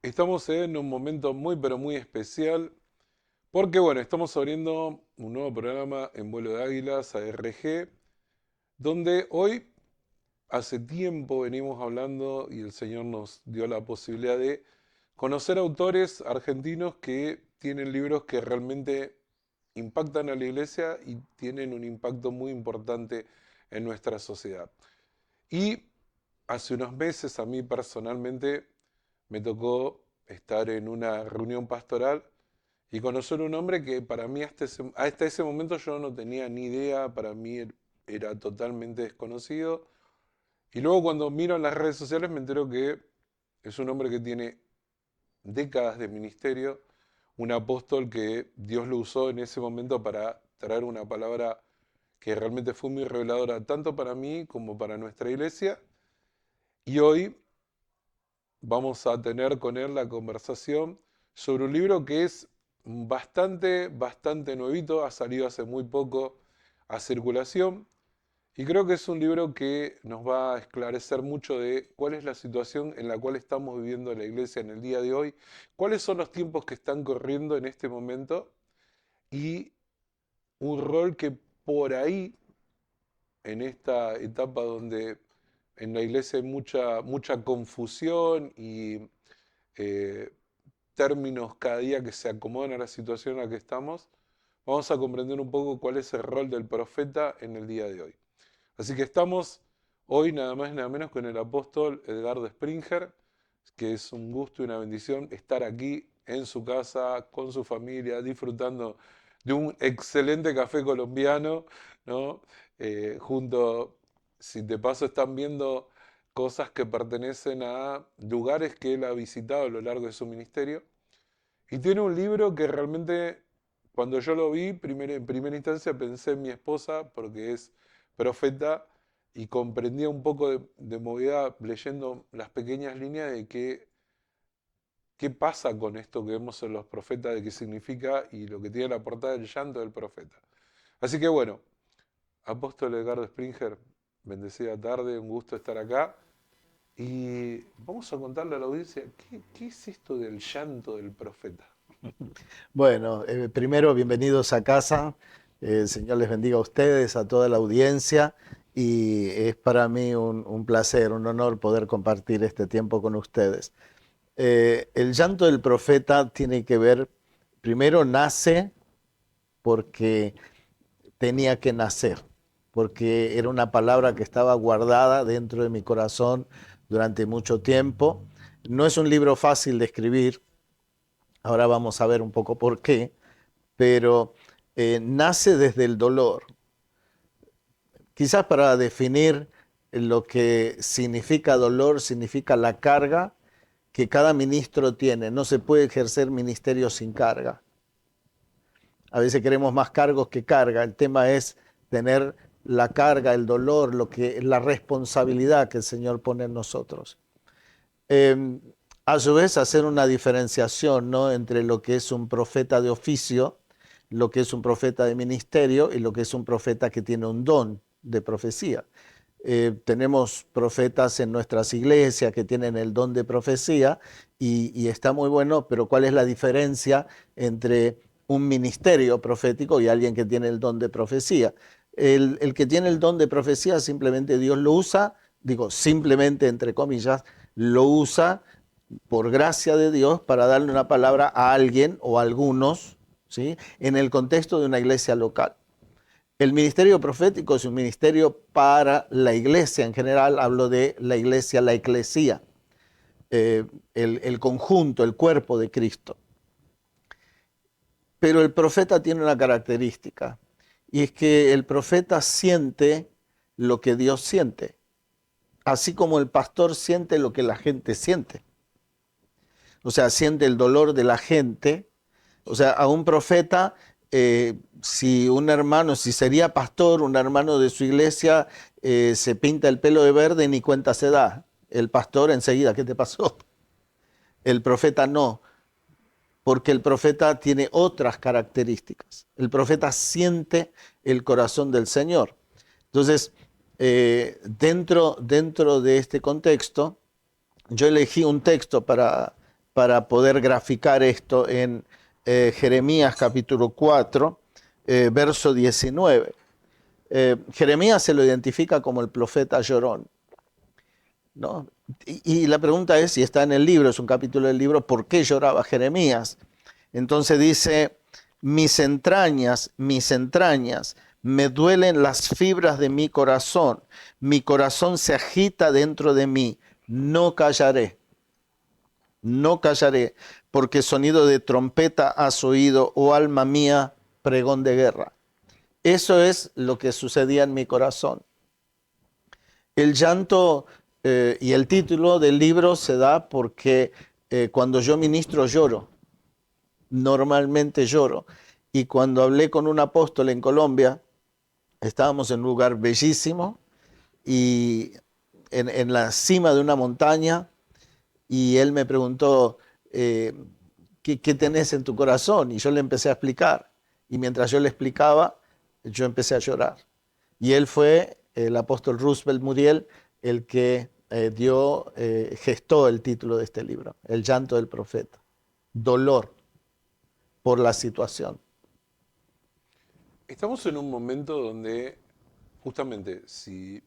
Estamos en un momento muy, pero muy especial, porque bueno, estamos abriendo un nuevo programa en Vuelo de Águilas, ARG, donde hoy, hace tiempo venimos hablando y el Señor nos dio la posibilidad de conocer autores argentinos que tienen libros que realmente impactan a la iglesia y tienen un impacto muy importante en nuestra sociedad. Y hace unos meses a mí personalmente me tocó estar en una reunión pastoral y conocer un hombre que para mí hasta ese momento yo no tenía ni idea, para mí era totalmente desconocido. Y luego cuando miro en las redes sociales me entero que es un hombre que tiene décadas de ministerio, un apóstol que Dios lo usó en ese momento para traer una palabra que realmente fue muy reveladora tanto para mí como para nuestra iglesia. Y hoy vamos a tener con él la conversación sobre un libro que es bastante nuevito, ha salido hace muy poco a circulación y creo que es un libro que nos va a esclarecer mucho de cuál es la situación en la cual estamos viviendo la iglesia en el día de hoy, cuáles son los tiempos que están corriendo en este momento y un rol que por ahí, en esta etapa donde en la iglesia hay mucha confusión y eh, términos cada día que se acomodan a la situación en la que estamos, vamos a comprender un poco cuál es el rol del profeta en el día de hoy. Así que estamos hoy nada más y nada menos con el apóstol Edgardo Springer, que es un gusto y una bendición estar aquí en su casa, con su familia, disfrutando de un excelente café colombiano, ¿no? Junto, si de paso están viendo cosas que pertenecen a lugares que él ha visitado a lo largo de su ministerio. Y tiene un libro que realmente, cuando yo lo vi, en primera instancia pensé en mi esposa, porque es profeta, y comprendía un poco de movida leyendo las pequeñas líneas de qué pasa con esto que vemos en los profetas, de qué significa y lo que tiene la portada del llanto del profeta. Así que bueno, apóstol Edgardo Springer, bendecida tarde, un gusto estar acá. Y vamos a contarle a la audiencia, ¿qué es esto del llanto del profeta? Bueno, primero, bienvenidos a casa. El Señor les bendiga a ustedes, a toda la audiencia. Y es para mí un placer, un honor poder compartir este tiempo con ustedes. El llanto del profeta tiene que ver, primero nace porque tenía que nacer, porque era una palabra que estaba guardada dentro de mi corazón durante mucho tiempo. No es un libro fácil de escribir, ahora vamos a ver un poco por qué, pero nace desde el dolor. Quizás para definir lo que significa dolor, significa la carga que cada ministro tiene. No se puede ejercer ministerio sin carga. A veces queremos más cargos que carga. El tema es tener la carga, el dolor, la responsabilidad que el Señor pone en nosotros. Eh, a su vez, hacer una diferenciación, ¿no?, entre lo que es un profeta de oficio, lo que es un profeta de ministerio y lo que es un profeta que tiene un don de profecía. Tenemos profetas en nuestras iglesias que tienen el don de profecía y está muy bueno, pero ¿cuál es la diferencia entre un ministerio profético y alguien que tiene el don de profecía? El que tiene el don de profecía simplemente Dios lo usa, digo simplemente entre comillas, lo usa por gracia de Dios para darle una palabra a alguien o a algunos, ¿sí?, en el contexto de una iglesia local. El ministerio profético es un ministerio para la iglesia en general, hablo de la iglesia, la eclesía, el conjunto, el cuerpo de Cristo. Pero el profeta tiene una característica, y es que el profeta siente lo que Dios siente, así como el pastor siente lo que la gente siente. O sea, siente el dolor de la gente. O sea, a un profeta, si un hermano, si sería pastor, un hermano de su iglesia se pinta el pelo de verde, ni cuenta se da. El pastor enseguida, ¿qué te pasó? El profeta no, porque el profeta tiene otras características. El profeta siente el corazón del Señor. Entonces, dentro de este contexto, yo elegí un texto para poder graficar esto en Jeremías capítulo 4, verso 19. Jeremías se lo identifica como el profeta llorón, ¿no? Y la pregunta es, si está en el libro, es un capítulo del libro, ¿por qué lloraba Jeremías? Entonces dice, mis entrañas, me duelen las fibras de mi corazón se agita dentro de mí, no callaré, no callaré, porque sonido de trompeta has oído, oh alma mía, pregón de guerra. Eso es lo que sucedía en mi corazón. El llanto y el título del libro se da porque cuando yo ministro lloro, normalmente lloro. Y cuando hablé con un apóstol en Colombia, estábamos en un lugar bellísimo y en la cima de una montaña, y él me preguntó, ¿qué tenés en tu corazón? Y yo le empecé a explicar. Y mientras yo le explicaba, yo empecé a llorar. Y él fue, el apóstol Roosevelt Muriel, el que gestó el título de este libro, El llanto del profeta. Dolor por la situación. Estamos en un momento donde, justamente, si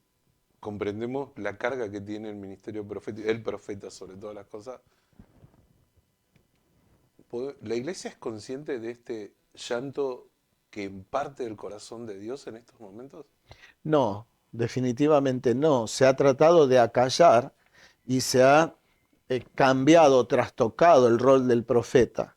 comprendemos la carga que tiene el ministerio profético, el profeta sobre todas las cosas, ¿la iglesia es consciente de este llanto que imparte el corazón de Dios en estos momentos? No, definitivamente no. Se ha tratado de acallar y se ha cambiado, trastocado el rol del profeta.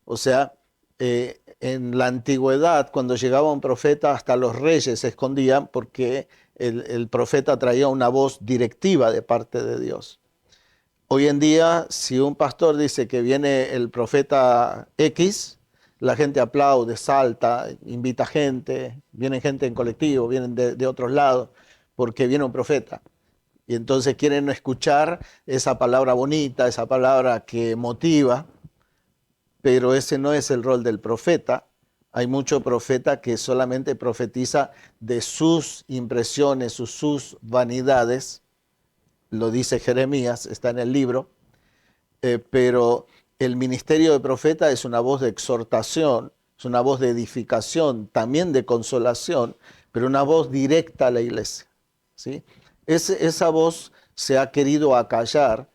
O sea, en la antigüedad, cuando llegaba un profeta, hasta los reyes se escondían porque el profeta traía una voz directiva de parte de Dios. Hoy en día, si un pastor dice que viene el profeta X, la gente aplaude, salta, invita gente, vienen gente en colectivo, vienen de otros lados, porque viene un profeta. Y entonces quieren escuchar esa palabra bonita, esa palabra que motiva, pero ese no es el rol del profeta. Hay mucho profeta que solamente profetiza de sus impresiones, sus vanidades, lo dice Jeremías, está en el libro, pero el ministerio de profeta es una voz de exhortación, es una voz de edificación, también de consolación, pero una voz directa a la iglesia, ¿sí? Esa voz se ha querido acallar,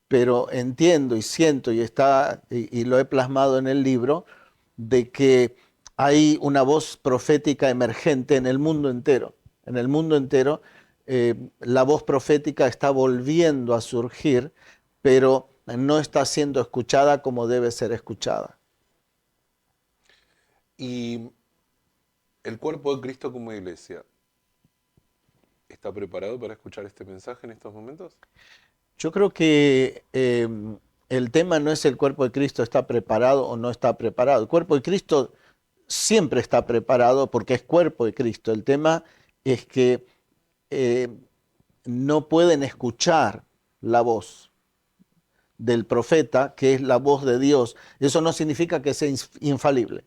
pero entiendo y siento y lo he plasmado en el libro, de que hay una voz profética emergente en el mundo entero. En el mundo entero la voz profética está volviendo a surgir, pero no está siendo escuchada como debe ser escuchada. Y el cuerpo de Cristo como iglesia, ¿está preparado para escuchar este mensaje en estos momentos? Yo creo que el tema no es el cuerpo de Cristo está preparado o no está preparado. El cuerpo de Cristo siempre está preparado porque es cuerpo de Cristo. El tema es que eh, no pueden escuchar la voz del profeta, que es la voz de Dios. Eso no significa que sea infalible,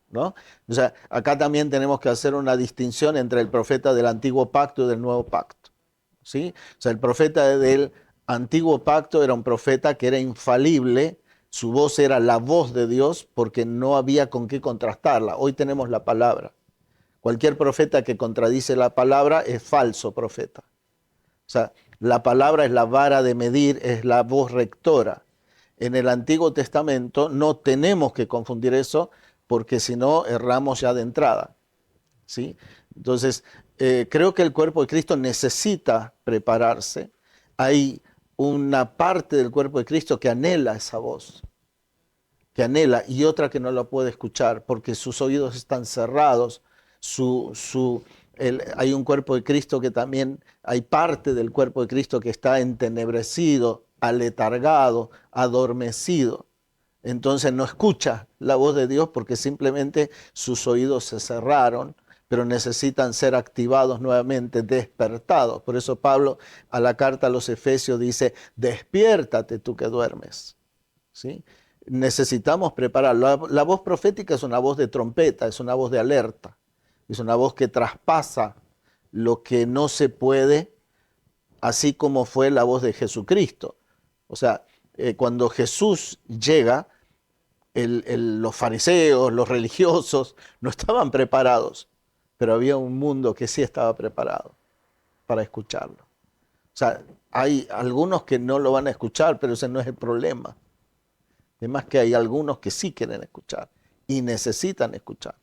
¿no? O sea, acá también tenemos que hacer una distinción entre el profeta del antiguo pacto y del nuevo pacto, ¿sí? O sea, el profeta del antiguo pacto era un profeta que era infalible, su voz era la voz de Dios porque no había con qué contrastarla. Hoy tenemos la palabra. Cualquier profeta que contradice la palabra es falso profeta. O sea, la palabra es la vara de medir, es la voz rectora. En el Antiguo Testamento no tenemos que confundir eso porque si no erramos ya de entrada, ¿sí? Entonces, creo que el cuerpo de Cristo necesita prepararse. Hay una parte del cuerpo de Cristo que anhela esa voz, que anhela, y otra que no la puede escuchar porque sus oídos están cerrados. Hay un cuerpo de Cristo que también, hay parte del cuerpo de Cristo que está entenebrecido, aletargado, adormecido. Entonces no escucha la voz de Dios porque simplemente sus oídos se cerraron, pero necesitan ser activados nuevamente, despertados. Por eso Pablo a la carta a los Efesios dice, despiértate tú que duermes, ¿sí? Necesitamos prepararlo. La voz profética es una voz de trompeta, es una voz de alerta, es una voz que traspasa lo que no se puede, así como fue la voz de Jesucristo. O sea, cuando Jesús llega, los fariseos, los religiosos, no estaban preparados, pero había un mundo que sí estaba preparado para escucharlo. O sea, hay algunos que no lo van a escuchar, pero ese no es el problema. Además que hay algunos que sí quieren escuchar y necesitan escuchar.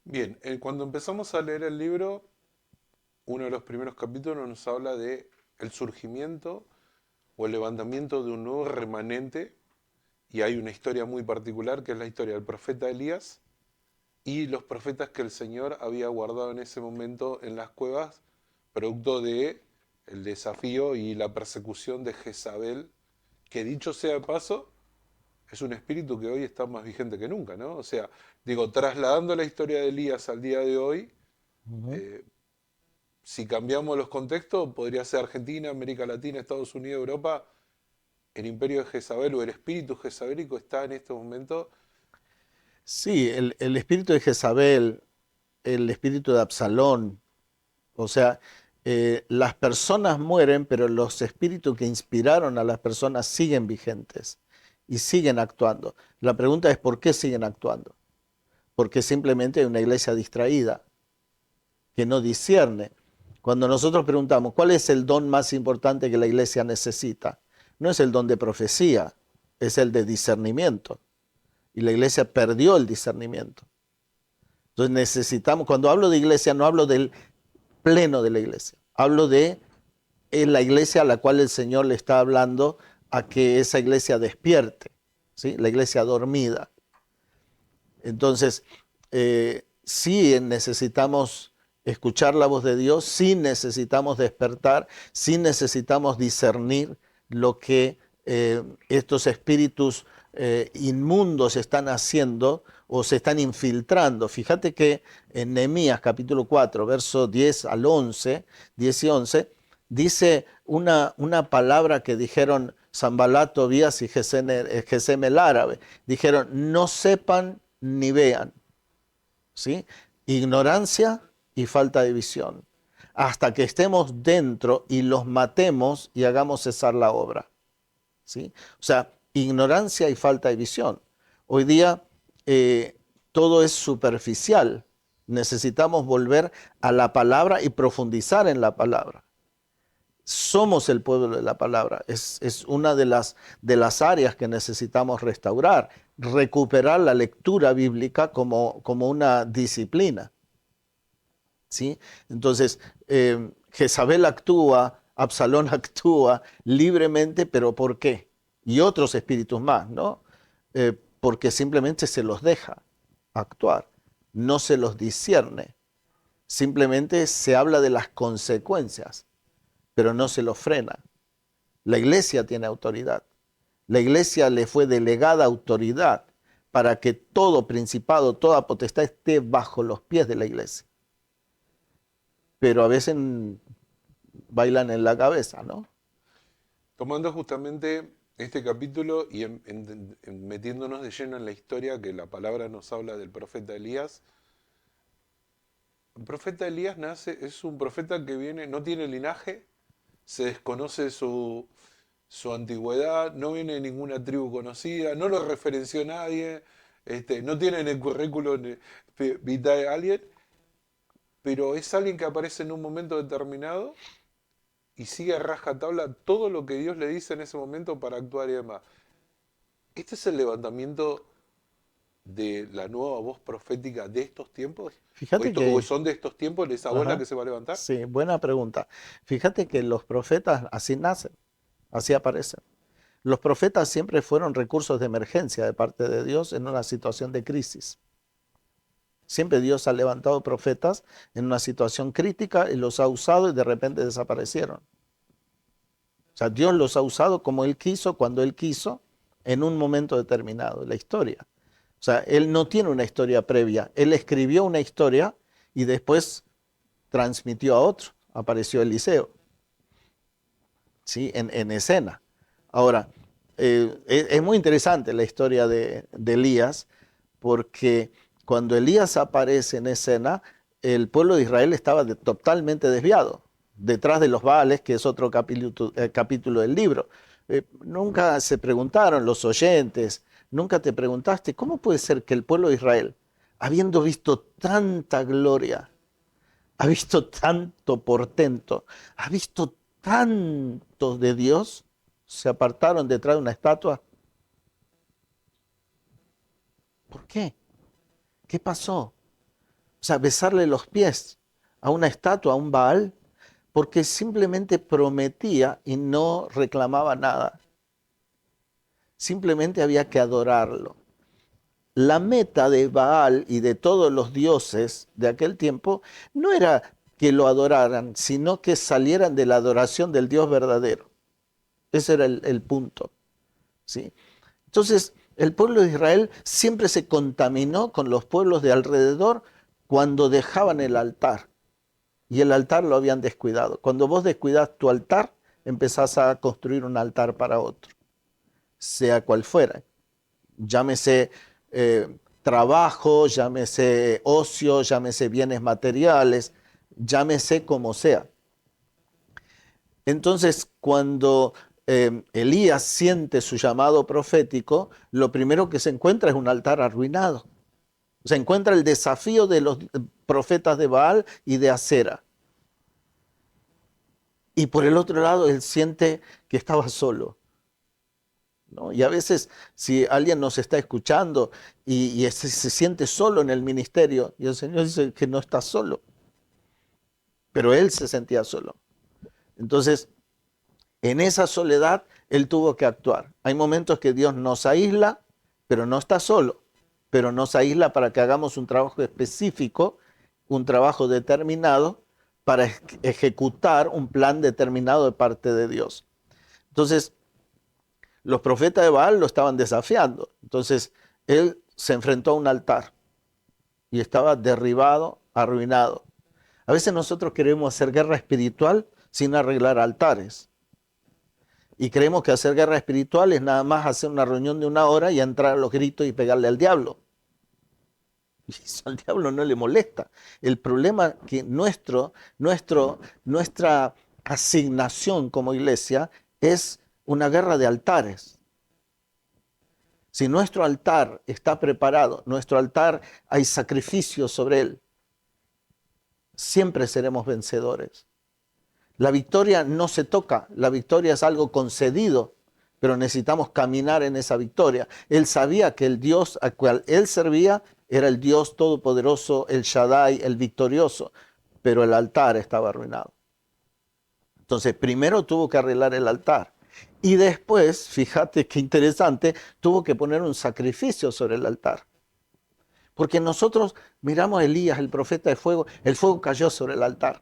Bien, cuando empezamos a leer el libro, uno de los primeros capítulos nos habla de el surgimiento o el levantamiento de un nuevo remanente, y hay una historia muy particular que es la historia del profeta Elías y los profetas que el Señor había guardado en ese momento en las cuevas, producto de el desafío y la persecución de Jezabel, que dicho sea de paso, es un espíritu que hoy está más vigente que nunca, ¿no? O sea, digo, trasladando la historia de Elías al día de hoy, Ujú. eh, si cambiamos los contextos, podría ser Argentina, América Latina, Estados Unidos, Europa, el imperio de Jezabel o el espíritu jezabélico está en este momento. Sí, el espíritu de Jezabel, el espíritu de Absalón, o sea, las personas mueren, pero los espíritus que inspiraron a las personas siguen vigentes y siguen actuando. La pregunta es, ¿por qué siguen actuando? Porque simplemente hay una iglesia distraída que no discierne. Cuando nosotros preguntamos, ¿cuál es el don más importante que la iglesia necesita? No es el don de profecía, es el de discernimiento. Y la iglesia perdió el discernimiento. Entonces necesitamos, cuando hablo de iglesia, no hablo del pleno de la iglesia. Hablo de la iglesia a la cual el Señor le está hablando a que esa iglesia despierte, ¿sí? La iglesia dormida. Entonces, sí necesitamos escuchar la voz de Dios, sí necesitamos despertar, sí necesitamos discernir lo que estos espíritus inmundos están haciendo o se están infiltrando. Fíjate que en Nehemías capítulo 4, verso 10 al 11, 10 y 11, dice una palabra que dijeron Sanballat, Tobías y Gesem el árabe. Dijeron, no sepan ni vean, ¿sí? Ignorancia y falta de visión, hasta que estemos dentro y los matemos y hagamos cesar la obra, ¿sí? O sea, ignorancia y falta de visión. Hoy día todo es superficial. Necesitamos volver a la palabra y profundizar en la palabra. Somos el pueblo de la palabra. Es una de las áreas que necesitamos restaurar, recuperar la lectura bíblica como una disciplina, ¿sí? Entonces, Jezabel actúa, Absalón actúa libremente, pero ¿por qué? Y otros espíritus más, ¿no? Porque simplemente se los deja actuar, no se los discierne, simplemente se habla de las consecuencias, pero no se los frena. La iglesia tiene autoridad. La iglesia le fue delegada autoridad para que todo principado, toda potestad esté bajo los pies de la iglesia. Pero a veces bailan en la cabeza, ¿no? Tomando justamente este capítulo y metiéndonos de lleno en la historia que la palabra nos habla del profeta Elías. El profeta Elías es un profeta que viene, no tiene linaje, se desconoce su antigüedad, no viene de ninguna tribu conocida, no lo referenció nadie, no tiene en el currículum vitae alguien, pero es alguien que aparece en un momento determinado y sigue a rajatabla todo lo que Dios le dice en ese momento para actuar y demás. ¿Este es el levantamiento de la nueva voz profética de estos tiempos? Fíjate ¿O que, son de estos tiempos esa voz la ajá, que se va a levantar? sí, buena pregunta. Fíjate que los profetas así nacen, así aparecen. Los profetas siempre fueron recursos de emergencia de parte de Dios en una situación de crisis. Siempre Dios ha levantado profetas en una situación crítica y los ha usado y de repente desaparecieron. O sea, Dios los ha usado como Él quiso, cuando Él quiso, en un momento determinado de la historia. O sea, Él no tiene una historia previa. Él escribió una historia y después transmitió a otro. Apareció Eliseo, ¿sí? En escena. Ahora, es muy interesante la historia de Elías, porque cuando Elías aparece en escena, el pueblo de Israel estaba totalmente desviado, detrás de los Baales, que es otro capítulo del libro. Nunca se preguntaron los oyentes, nunca te preguntaste, ¿cómo puede ser que el pueblo de Israel, habiendo visto tanta gloria, ha visto tanto portento, ha visto tanto de Dios, se apartaron detrás de una estatua? ¿Por qué? ¿Qué pasó? O sea, besarle los pies a una estatua, a un Baal, porque simplemente prometía y no reclamaba nada. Simplemente había que adorarlo. La meta de Baal y de todos los dioses de aquel tiempo no era que lo adoraran, sino que salieran de la adoración del Dios verdadero. Ese era el punto, ¿sí? Entonces, el pueblo de Israel siempre se contaminó con los pueblos de alrededor cuando dejaban el altar. Y el altar lo habían descuidado. Cuando vos descuidas tu altar, empezás a construir un altar para otro, sea cual fuera. Llámese trabajo, llámese ocio, llámese bienes materiales, llámese como sea. Entonces, cuando Elías siente su llamado profético, lo primero que se encuentra es un altar arruinado. Se encuentra el desafío de los profetas de Baal y de Acera. Y por el otro lado, él siente que estaba solo, ¿no? Y a veces, si alguien nos está escuchando y se siente solo en el ministerio, y el Señor dice que no está solo, pero él se sentía solo. Entonces, en esa soledad, él tuvo que actuar. Hay momentos que Dios nos aísla, pero no está solo, pero nos aísla para que hagamos un trabajo específico, un trabajo determinado, para ejecutar un plan determinado de parte de Dios. Entonces, los profetas de Baal lo estaban desafiando. Entonces, él se enfrentó a un altar y estaba derribado, arruinado. A veces nosotros queremos hacer guerra espiritual sin arreglar altares. Y creemos que hacer guerra espiritual es nada más hacer una reunión de 1 hora y entrar a los gritos y pegarle al diablo. Y eso al diablo no le molesta. El problema es que nuestra asignación como iglesia es una guerra de altares. Si nuestro altar está preparado, nuestro altar hay sacrificio sobre él, siempre seremos vencedores. La victoria no se toca, la victoria es algo concedido, pero necesitamos caminar en esa victoria. Él sabía que el Dios al cual él servía era el Dios todopoderoso, el Shaddai, el victorioso, pero el altar estaba arruinado. Entonces, primero tuvo que arreglar el altar y después, fíjate qué interesante, tuvo que poner un sacrificio sobre el altar. Porque nosotros miramos a Elías, el profeta de fuego, el fuego cayó sobre el altar.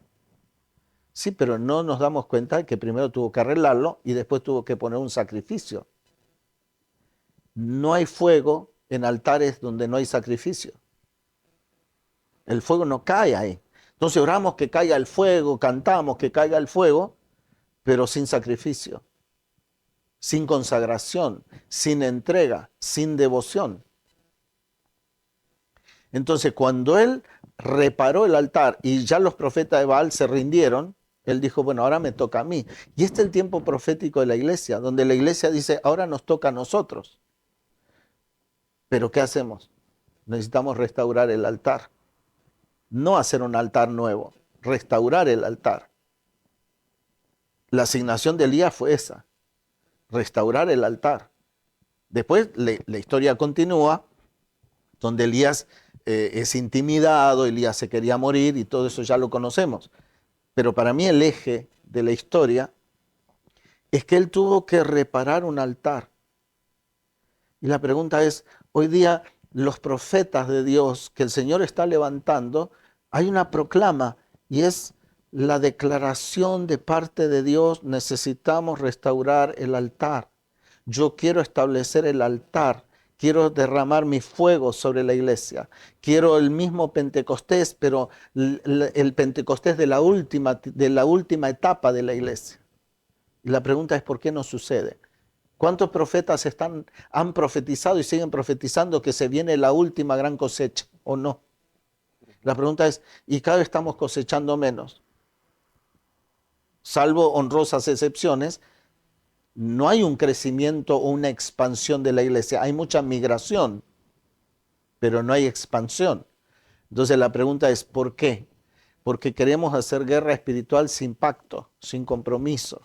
Sí, pero no nos damos cuenta de que primero tuvo que arreglarlo y después tuvo que poner un sacrificio. No hay fuego en altares donde no hay sacrificio. El fuego no cae ahí. Entonces oramos que caiga el fuego, cantamos que caiga el fuego, pero sin sacrificio, sin consagración, sin entrega, sin devoción. Entonces cuando él reparó el altar y ya los profetas de Baal se rindieron, él dijo, bueno, ahora me toca a mí. Y este es el tiempo profético de la iglesia, donde la iglesia dice, ahora nos toca a nosotros. Pero ¿qué hacemos? Necesitamos restaurar el altar. No hacer un altar nuevo, restaurar el altar. La asignación de Elías fue esa, restaurar el altar. Después la historia continúa, donde Elías es intimidado, Elías se quería morir y todo eso ya lo conocemos. Pero para mí el eje de la historia es que él tuvo que reparar un altar. Y la pregunta es, hoy día los profetas de Dios que el Señor está levantando, hay una proclama y es la declaración de parte de Dios, necesitamos restaurar el altar. Yo quiero establecer el altar. Quiero derramar mi fuego sobre la iglesia. Quiero el mismo Pentecostés, pero el Pentecostés de la última etapa de la iglesia. Y la pregunta es, ¿por qué no sucede? ¿Cuántos profetas han profetizado y siguen profetizando que se viene la última gran cosecha o no? La pregunta es, ¿y cada vez estamos cosechando menos? Salvo honrosas excepciones, no hay un crecimiento o una expansión de la iglesia. Hay mucha migración, pero no hay expansión. Entonces la pregunta es, ¿por qué? Porque queremos hacer guerra espiritual sin pacto, sin compromiso.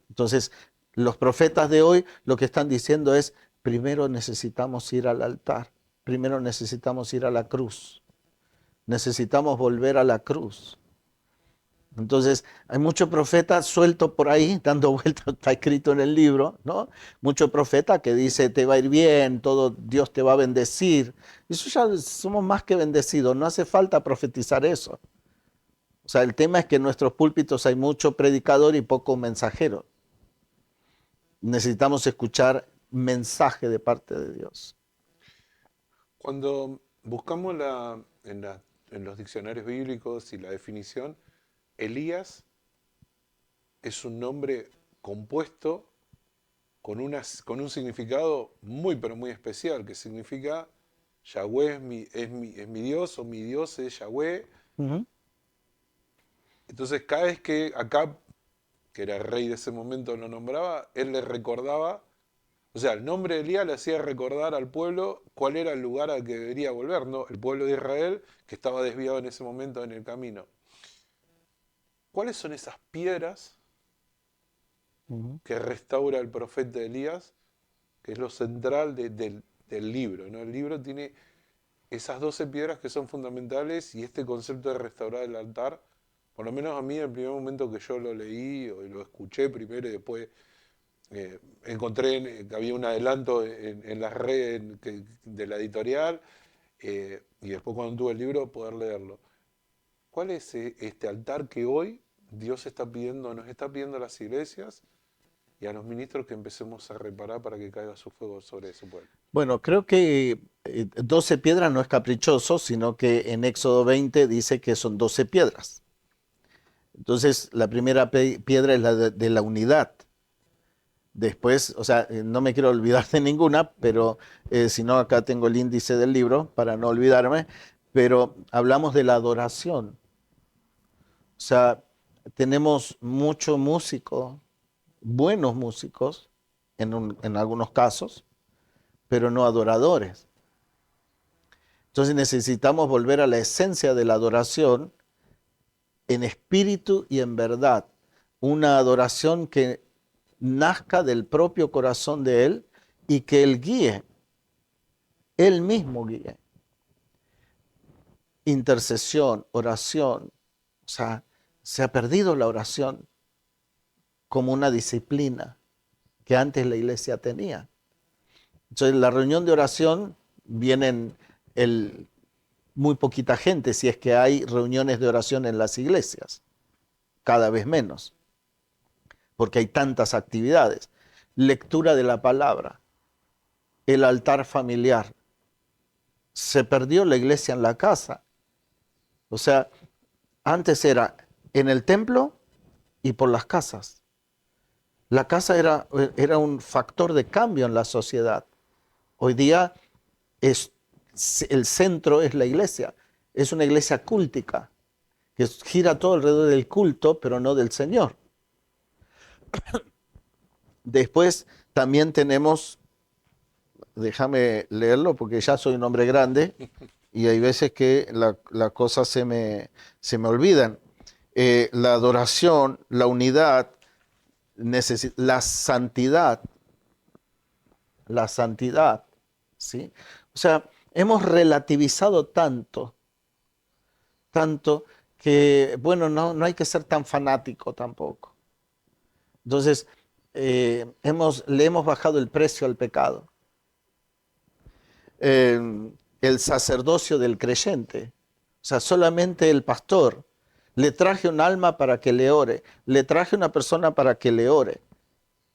Entonces, los profetas de hoy lo que están diciendo es, primero necesitamos ir al altar, primero necesitamos ir a la cruz, necesitamos volver a la cruz. Entonces, hay mucho profeta suelto por ahí, dando vueltas, está escrito en el libro, ¿no? Mucho profeta que dice, te va a ir bien, todo Dios te va a bendecir. Eso ya somos más que bendecidos, no hace falta profetizar eso. O sea, el tema es que en nuestros púlpitos hay mucho predicador y poco mensajero. Necesitamos escuchar mensaje de parte de Dios. Cuando buscamos en los diccionarios bíblicos y la definición, Elías es un nombre compuesto con un significado muy, pero muy especial, que significa Yahweh es mi Dios o mi Dios es Yahweh. Ujú. Entonces, cada vez que acá, que era el rey de ese momento, lo nombraba, él le recordaba, o sea, el nombre de Elías le hacía recordar al pueblo cuál era el lugar al que debería volver, ¿no? El pueblo de Israel, que estaba desviado en ese momento en el camino. ¿Cuáles son esas piedras Ujú. que restaura el profeta Elías, que es lo central del libro, ¿no? El libro tiene esas 12 piedras que son fundamentales y este concepto de restaurar el altar, por lo menos a mí, en el primer momento que yo lo leí o lo escuché primero y después encontré que había un adelanto en las redes de la editorial y después cuando tuve el libro poder leerlo. ¿Cuál es este altar que hoy Dios está pidiendo, nos está pidiendo a las iglesias y a los ministros que empecemos a reparar para que caiga su fuego sobre ese pueblo? Bueno, creo que 12 piedras no es caprichoso, sino que en Éxodo 20 dice que son 12 piedras. Entonces, la primera piedra es la de la unidad. Después, o sea, no me quiero olvidar de ninguna, pero si no, acá tengo el índice del libro para no olvidarme, pero hablamos de la adoración. O sea, tenemos mucho músico, buenos músicos, en algunos casos, pero no adoradores. Entonces necesitamos volver a la esencia de la adoración en espíritu y en verdad. Una adoración que nazca del propio corazón de Él y que Él guíe, Él mismo guíe. Intercesión, oración. O sea, se ha perdido la oración como una disciplina que antes la iglesia tenía. Entonces, la reunión de oración vienen muy poquita gente, si es que hay reuniones de oración en las iglesias, cada vez menos, porque hay tantas actividades. Lectura de la palabra, el altar familiar. Se perdió la iglesia en la casa. O sea, antes era en el templo y por las casas. La casa era un factor de cambio en la sociedad. Hoy día es, el centro es la iglesia. Es una iglesia cúltica, que gira todo alrededor del culto, pero no del Señor. Después también tenemos, déjame leerlo porque ya soy un hombre grande y hay veces que las cosas se me olvidan. La adoración, la unidad, la santidad, ¿sí? O sea, hemos relativizado tanto, tanto que, bueno, no hay que ser tan fanático tampoco. Entonces, le hemos bajado el precio al pecado. El sacerdocio del creyente, o sea, solamente el pastor. Le traje un alma para que le ore, le traje una persona para que le ore.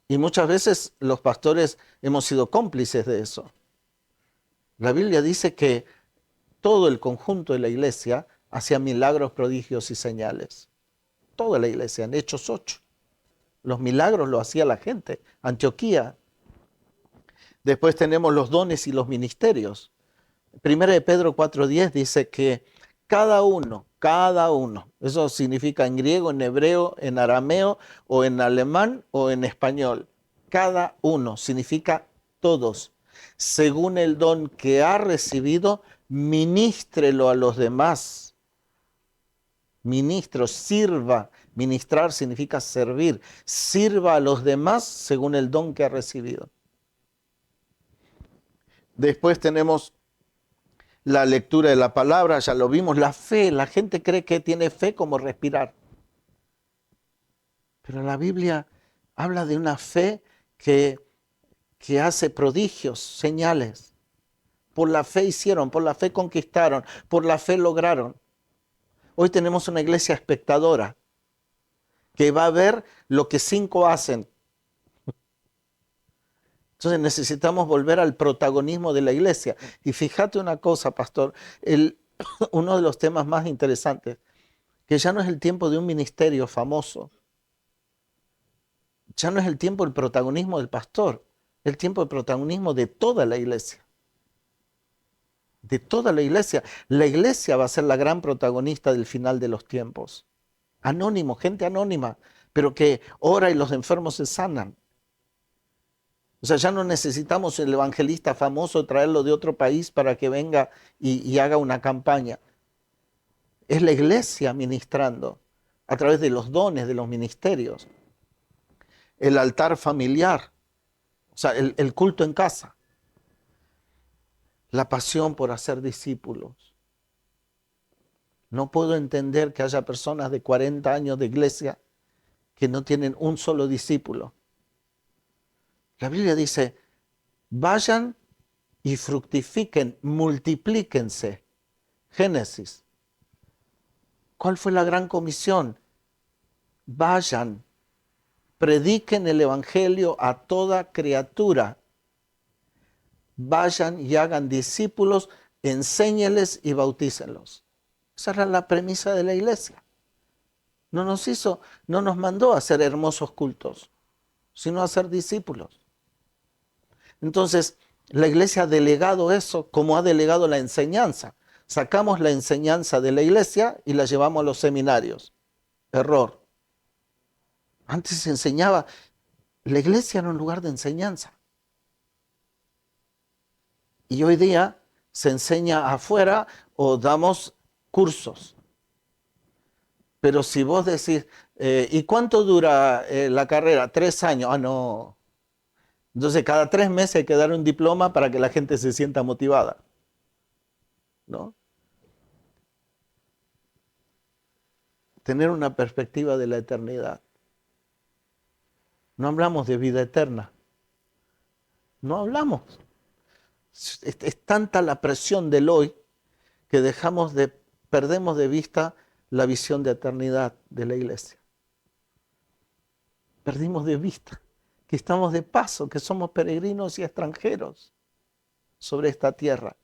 Y muchas veces los pastores hemos sido cómplices de eso. La Biblia dice que todo el conjunto de la iglesia hacía milagros, prodigios y señales. Toda la iglesia, en Hechos 8. Los milagros lo hacía la gente. Antioquía. Después tenemos los dones y los ministerios. Primera de Pedro 4:10 dice que cada Cada uno. Eso significa en griego, en hebreo, en arameo, o en alemán, o en español. Cada uno significa todos. Según el don que ha recibido, ministrelo a los demás. Ministro, sirva. Ministrar significa servir. Sirva a los demás según el don que ha recibido. Después tenemos la lectura de la palabra, ya lo vimos, la fe. La gente cree que tiene fe como respirar. Pero la Biblia habla de una fe que hace prodigios, señales. Por la fe hicieron, por la fe conquistaron, por la fe lograron. Hoy tenemos una iglesia espectadora que va a ver lo que 5 hacen. Entonces necesitamos volver al protagonismo de la iglesia. Y fíjate una cosa, pastor, uno de los temas más interesantes, que ya no es el tiempo de un ministerio famoso, ya no es el tiempo del protagonismo del pastor, es el tiempo del protagonismo de toda la iglesia. De toda la iglesia. La iglesia va a ser la gran protagonista del final de los tiempos. Anónimo, gente anónima, pero que ora y los enfermos se sanan. O sea, ya no necesitamos el evangelista famoso, traerlo de otro país para que venga y haga una campaña. Es la iglesia ministrando a través de los dones, de los ministerios. El altar familiar, o sea, el culto en casa. La pasión por hacer discípulos. No puedo entender que haya personas de 40 años de iglesia que no tienen un solo discípulo. La Biblia dice, vayan y fructifiquen, multiplíquense. Génesis. ¿Cuál fue la gran comisión? Vayan, prediquen el evangelio a toda criatura. Vayan y hagan discípulos, enséñeles y bautícenlos. Esa era la premisa de la iglesia. No nos mandó a hacer hermosos cultos, sino a ser discípulos. Entonces, la iglesia ha delegado eso como ha delegado la enseñanza. Sacamos la enseñanza de la iglesia y la llevamos a los seminarios. Error. Antes se enseñaba, la iglesia era un lugar de enseñanza. Y hoy día se enseña afuera o damos cursos. Pero si vos decís, ¿y cuánto dura la carrera? 3 años. Ah, no. Entonces cada 3 meses hay que dar un diploma para que la gente se sienta motivada. ¿No? Tener una perspectiva de la eternidad. No hablamos de vida eterna. No hablamos. Es tanta la presión del hoy que perdemos de vista la visión de eternidad de la iglesia. Perdimos de vista que estamos de paso, que somos peregrinos y extranjeros sobre esta tierra.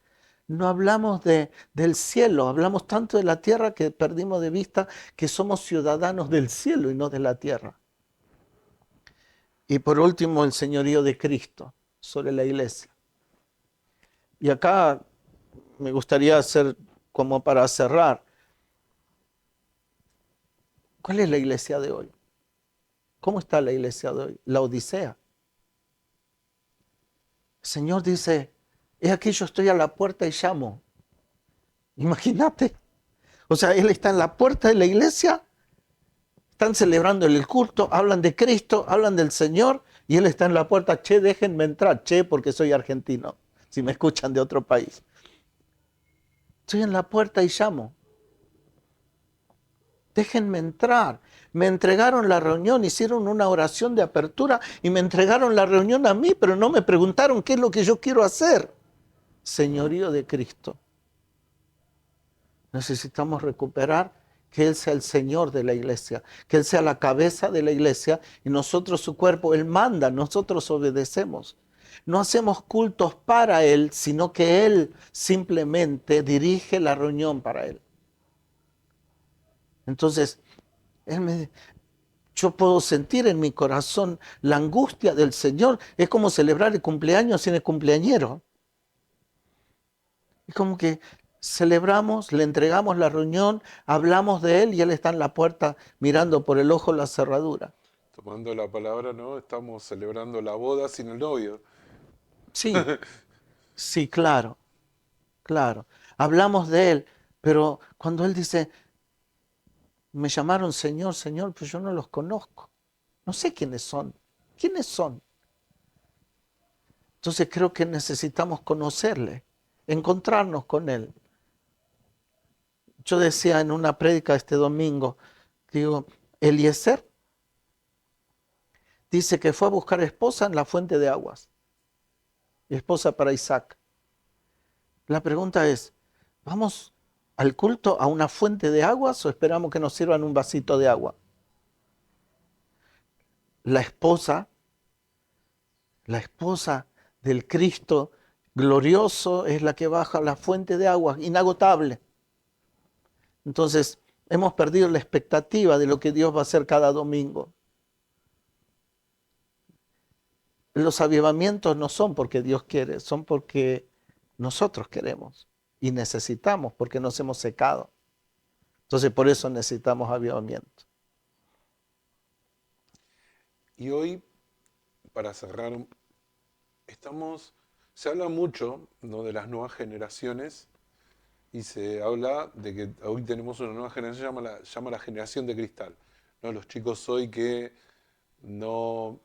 No hablamos del cielo, hablamos tanto de la tierra que perdimos de vista que somos ciudadanos del cielo y no de la tierra. Y por último, el señorío de Cristo sobre la iglesia. Y acá me gustaría hacer como para cerrar. ¿Cuál es la iglesia de hoy? ¿Cómo está la iglesia de hoy? La Odisea. El Señor dice, he aquí yo estoy a la puerta y llamo. Imagínate. O sea, Él está en la puerta de la iglesia, están celebrando el culto, hablan de Cristo, hablan del Señor, y Él está en la puerta. Che, déjenme entrar. Che, porque soy argentino, si me escuchan de otro país. Estoy en la puerta y llamo. Déjenme entrar. Me entregaron la reunión, hicieron una oración de apertura y me entregaron la reunión a mí, pero no me preguntaron qué es lo que yo quiero hacer. Señorío de Cristo. Necesitamos recuperar que Él sea el Señor de la iglesia, que Él sea la cabeza de la iglesia y nosotros su cuerpo. Él manda, nosotros obedecemos. No hacemos cultos para Él, sino que Él simplemente dirige la reunión para Él. Entonces, yo puedo sentir en mi corazón la angustia del Señor. Es como celebrar el cumpleaños sin el cumpleañero. Es como que celebramos, le entregamos la reunión, hablamos de él y él está en la puerta mirando por el ojo la cerradura. Tomando la palabra, ¿no? Estamos celebrando la boda sin el novio. Sí, sí, claro, claro. Hablamos de él, pero cuando él dice, me llamaron Señor, Señor, pues yo no los conozco. No sé quiénes son. ¿Quiénes son? Entonces creo que necesitamos conocerle, encontrarnos con él. Yo decía en una prédica este domingo, digo, Eliezer dice que fue a buscar esposa en la fuente de aguas, esposa para Isaac. La pregunta es, ¿vamos al culto a una fuente de aguas o esperamos que nos sirvan un vasito de agua? La esposa, la esposa del Cristo glorioso es la que baja a la fuente de aguas, inagotable. Entonces, hemos perdido la expectativa de lo que Dios va a hacer cada domingo. Los avivamientos no son porque Dios quiere, son porque nosotros queremos y necesitamos, porque nos hemos secado. Entonces, por eso necesitamos avivamiento. Y hoy, para cerrar, se habla mucho, ¿no?, de las nuevas generaciones y se habla de que hoy tenemos una nueva generación, llama la generación de cristal, ¿no? Los chicos hoy que no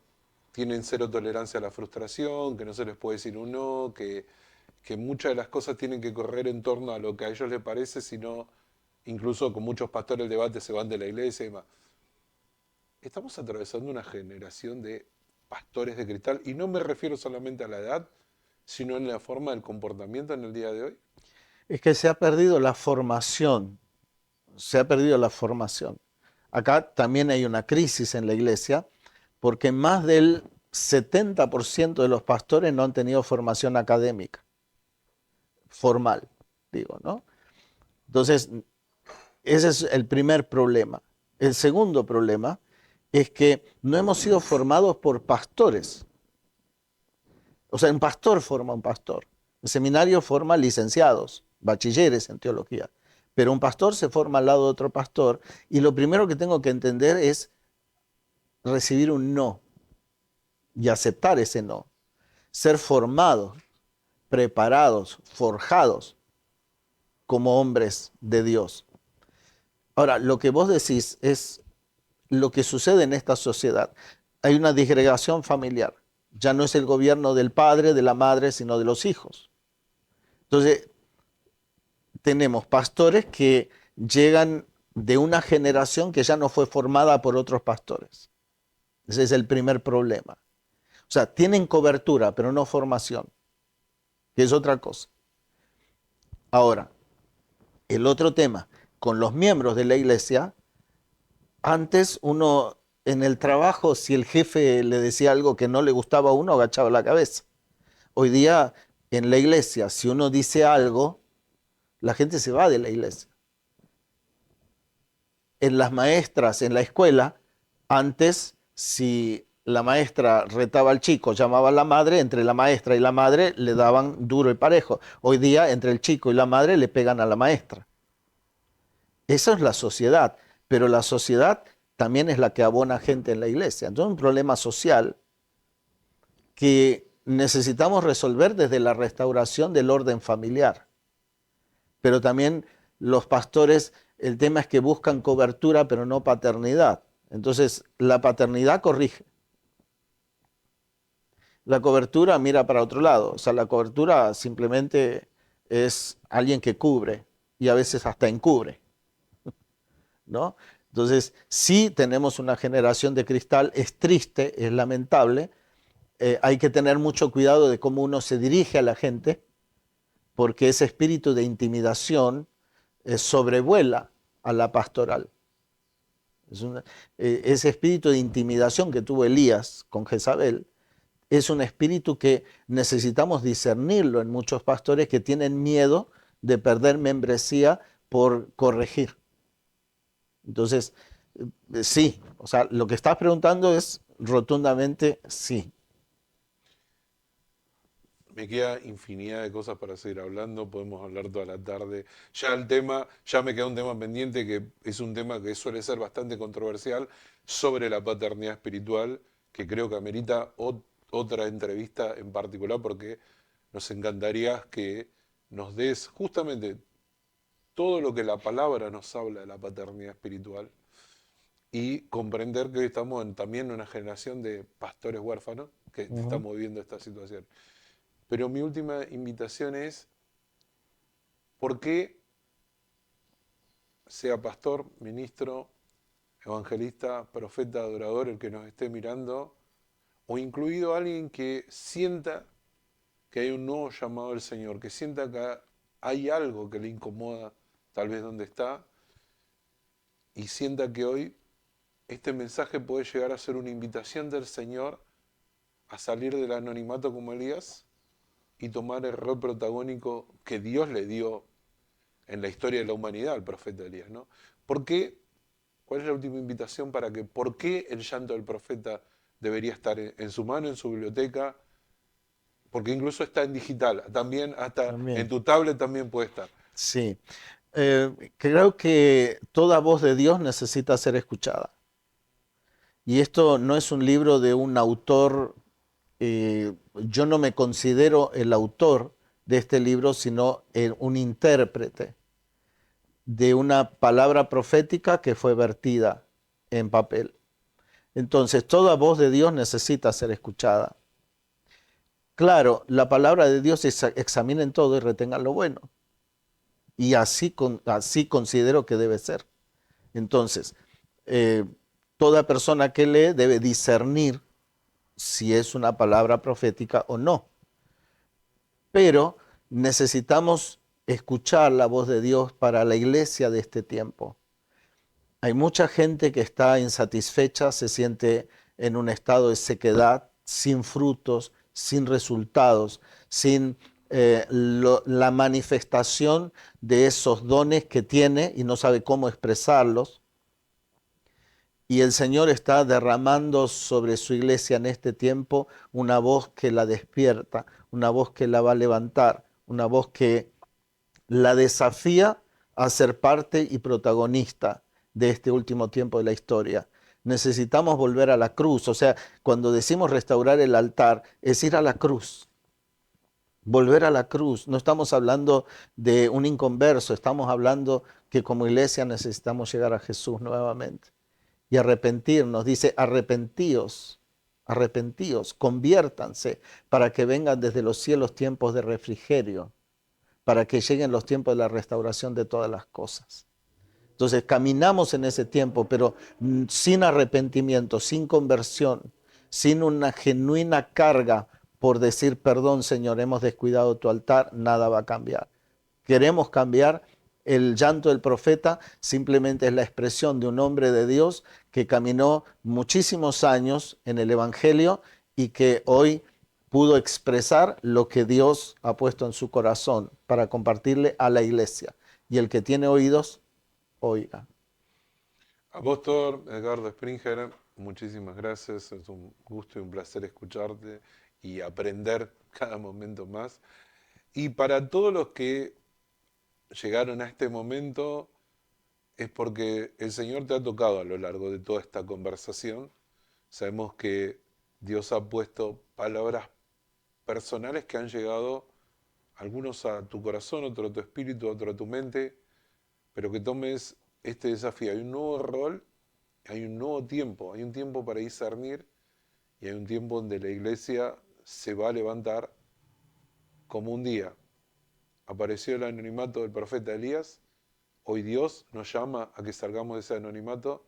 tienen cero tolerancia a la frustración, que no se les puede decir un no, que muchas de las cosas tienen que correr en torno a lo que a ellos les parece, sino incluso con muchos pastores el debate se van de la iglesia y demás. Estamos atravesando una generación de pastores de cristal y no me refiero solamente a la edad, sino en la forma del comportamiento en el día de hoy. Es que se ha perdido la formación, se ha perdido la formación. Acá también hay una crisis en la iglesia porque más del 70% de los pastores no han tenido formación académica, formal, digo, ¿no? Entonces, ese es el primer problema. El segundo problema es que no hemos sido formados por pastores. O sea, un pastor forma un pastor. El seminario forma licenciados, bachilleres en teología. Pero un pastor se forma al lado de otro pastor y lo primero que tengo que entender es recibir un no y aceptar ese no. Ser formados, preparados, forjados como hombres de Dios. Ahora, lo que vos decís es lo que sucede en esta sociedad. Hay una disgregación familiar. Ya no es el gobierno del padre, de la madre, sino de los hijos. Entonces, tenemos pastores que llegan de una generación que ya no fue formada por otros pastores. Ese es el primer problema. O sea, tienen cobertura, pero no formación, que es otra cosa. Ahora, el otro tema, con los miembros de la iglesia, antes uno en el trabajo, si el jefe le decía algo que no le gustaba a uno, agachaba la cabeza. Hoy día en la iglesia, si uno dice algo, la gente se va de la iglesia. En las maestras, en la escuela, antes si la maestra retaba al chico, llamaba a la madre, entre la maestra y la madre le daban duro y parejo. Hoy día entre el chico y la madre le pegan a la maestra. Eso es la sociedad, pero la sociedad también es la que abona gente en la iglesia. Entonces es un problema social que necesitamos resolver desde la restauración del orden familiar. Pero también los pastores, el tema es que buscan cobertura, pero no paternidad. Entonces la paternidad corrige. La cobertura mira para otro lado. O sea, la cobertura simplemente es alguien que cubre y a veces hasta encubre, ¿no? Entonces, sí tenemos una generación de cristal, es triste, es lamentable, hay que tener mucho cuidado de cómo uno se dirige a la gente, porque ese espíritu de intimidación sobrevuela a la pastoral. Ese espíritu de intimidación que tuvo Elías con Jezabel es un espíritu que necesitamos discernirlo en muchos pastores que tienen miedo de perder membresía por corregir. Entonces, sí, o sea, lo que estás preguntando es rotundamente sí. Me queda infinidad de cosas para seguir hablando, podemos hablar toda la tarde. Ya el tema, ya me queda un tema pendiente que es un tema que suele ser bastante controversial sobre la paternidad espiritual, que creo que amerita otra entrevista en particular porque nos encantaría que nos des justamente todo lo que la palabra nos habla de la paternidad espiritual y comprender que hoy estamos también en una generación de pastores huérfanos que Ujú. estamos viviendo esta situación. Pero mi última invitación es, ¿por qué sea pastor, ministro, evangelista, profeta, adorador, el que nos esté mirando, o incluido alguien que sienta que hay un nuevo llamado del Señor, que sienta que hay algo que le incomoda tal vez donde está, y sienta que hoy este mensaje puede llegar a ser una invitación del Señor a salir del anonimato como Elías y tomar el rol protagónico que Dios le dio en la historia de la humanidad al profeta Elías, ¿no? ¿Por qué? ¿Cuál es la última invitación para que, por qué el llanto del profeta debería estar en su mano, en su biblioteca? Porque incluso está en digital, también hasta en También. tu tablet también puede estar. Sí. Creo que toda voz de Dios necesita ser escuchada. Y esto no es un libro de un autor, yo no me considero el autor de este libro, sino un intérprete de una palabra profética que fue vertida en papel. Entonces, toda voz de Dios necesita ser escuchada. Claro, la palabra de Dios es examinen todo y retengan lo bueno. Y así considero que debe ser. Entonces, eh, toda persona que lee debe discernir si es una palabra profética o no. Pero necesitamos escuchar la voz de Dios para la iglesia de este tiempo. Hay mucha gente que está insatisfecha, se siente en un estado de sequedad, sin frutos, sin resultados, sin la manifestación de esos dones que tiene y no sabe cómo expresarlos. Y el Señor está derramando sobre su iglesia en este tiempo una voz que la despierta, una voz que la va a levantar, una voz que la desafía a ser parte y protagonista de este último tiempo de la historia. Necesitamos volver a la cruz, o sea, cuando decimos restaurar el altar, es ir a la cruz, volver a la cruz. No estamos hablando de un inconverso, estamos hablando que como iglesia necesitamos llegar a Jesús nuevamente y arrepentirnos. Dice, arrepentíos, arrepentíos, conviértanse para que vengan desde los cielos tiempos de refrigerio, para que lleguen los tiempos de la restauración de todas las cosas. Entonces caminamos en ese tiempo, pero sin arrepentimiento, sin conversión, sin una genuina carga por decir, perdón Señor, hemos descuidado tu altar, nada va a cambiar. Queremos cambiar. El llanto del profeta simplemente es la expresión de un hombre de Dios que caminó muchísimos años en el Evangelio y que hoy pudo expresar lo que Dios ha puesto en su corazón para compartirle a la iglesia. Y el que tiene oídos, oiga. Apóstol Edgardo Springer, muchísimas gracias. Es un gusto y un placer escucharte y aprender cada momento más. Y para todos los que llegaron a este momento, es porque el Señor te ha tocado a lo largo de toda esta conversación. Sabemos que Dios ha puesto palabras personales que han llegado, algunos a tu corazón, otros a tu espíritu, otros a tu mente, pero que tomes este desafío. Hay un nuevo rol, hay un nuevo tiempo, hay un tiempo para discernir y hay un tiempo donde la iglesia se va a levantar como un día. Apareció el anonimato del profeta Elías, hoy Dios nos llama a que salgamos de ese anonimato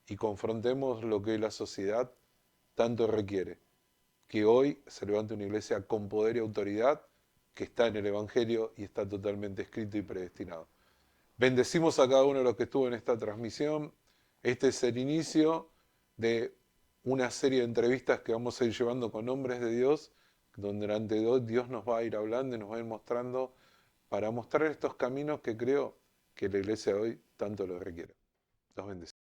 y confrontemos lo que la sociedad tanto requiere. Que hoy se levante una iglesia con poder y autoridad que está en el Evangelio y está totalmente escrito y predestinado. Bendecimos a cada uno de los que estuvo en esta transmisión. Este es el inicio de una serie de entrevistas que vamos a ir llevando con hombres de Dios, donde durante Dios nos va a ir hablando y nos va a ir mostrando para mostrar estos caminos que creo que la iglesia de hoy tanto lo requiere. Los bendecimos.